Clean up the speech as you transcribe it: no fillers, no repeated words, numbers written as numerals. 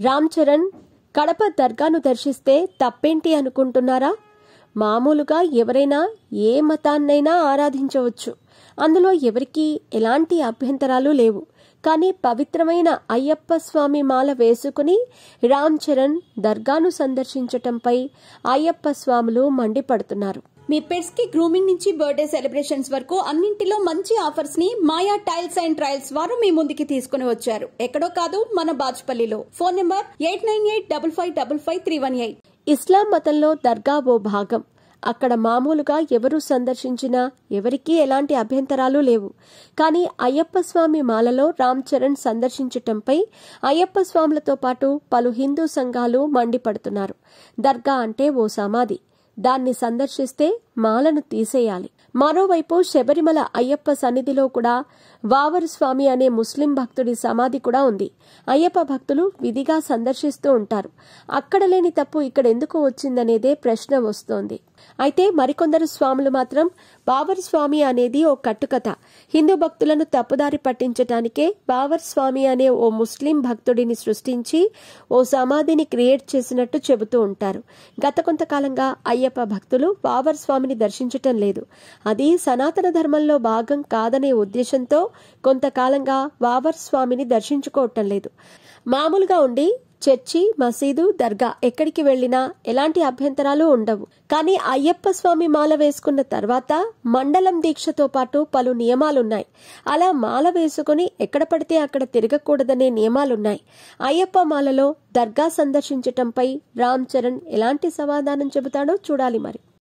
రామ్ చరణ్ కడప దర్గాను దర్శిస్తే తప్పేంటి అనుకుంటున్నారా? మామూలుగా ఎవరైనా ఏ మతాన్నైనా ఆరాధించవచ్చు. అందులో ఎవరికీ ఎలాంటి అభ్యంతరాలు లేవు. కానీ పవిత్రమైన అయ్యప్ప స్వామి మాల వేసుకుని రామ్ చరణ్ దర్గాను సందర్శించటంపై అయ్యప్ప స్వాములు మండిపడుతున్నారు. మీ పెట్స్ కి గ్రూమింగ్ నుంచి బర్త్డే సెలబ్రేషన్స్ వరకు అన్నింటిలో మంచి ఆఫర్స్ ని మాయా టైల్స్ అండ్ ట్రయల్స్ వారు మీ ముందుకి తీసుకుని వచ్చారు. ఎక్కడో కాదు, మన బాజ్పల్లిలో. Phone number 8985555318. ఇస్లాం మతంలో దర్గా ఓ భాగం. అక్కడ మామూలుగా ఎవరు సందర్శించినా ఎవరికీ ఎలాంటి అభ్యంతరాలు లేవు. కానీ అయ్యప్ప స్వామి మాలలో రామ్ చరణ్ సందర్శించటంపై అయ్యప్ప స్వాములతో పాటు పలు హిందూ సంఘాలు మండిపడుతున్నారు. దర్గా అంటే ఓ సమాధి. దాన్ని సందర్శిస్తే మాలను తీసేయాలి. మరోవైపు శబరిమల అయ్యప్ప సన్నిధిలో కూడా వావరు స్వామి అనే ముస్లిం భక్తుడి సమాధి కూడా ఉంది. అయ్యప్ప భక్తులు విధిగా సందర్శిస్తూ ఉంటారు. అక్కడ లేని తప్పు ఇక్కడెందుకు వచ్చిందనేదే ప్రశ్న వస్తోంది. అయితే మరికొందరు స్వాములు మాత్రం బావర్ స్వామి అనేది ఓ కట్టుకథ, హిందూ భక్తులను తప్పుదారి పట్టించటానికే బావర్ స్వామి అనే ఓ ముస్లిం భక్తుడిని సృష్టించి ఓ సమాధిని క్రియేట్ చేసినట్టు చెబుతూ ఉంటారు. గత కొంతకాలంగా అయ్యప్ప భక్తులు బావర్ స్వామిని దర్శించటం లేదు. అది సనాతన ధర్మంలో భాగం కాదనే ఉద్దేశంతో కొంతకాలంగా బావర్ స్వామిని దర్శించుకోవటం లేదు. మామూలుగా ఉండి చర్చి, మసీదు, దర్గా ఎక్కడికి వెళ్లినా ఎలాంటి అభ్యంతరాలు ఉండవు. కానీ అయ్యప్ప స్వామి మాల వేసుకున్న తర్వాత మండలం దీక్షతో పాటు పలు నియమాలున్నాయి. అలా మాల వేసుకుని ఎక్కడ పడితే అక్కడ తిరగకూడదనే నియమాలున్నాయి. అయ్యప్ప మాలలో దర్గా సందర్శించటంపై రామ్ చరణ్ ఎలాంటి సమాధానం చెబుతాడో చూడాలి మరి.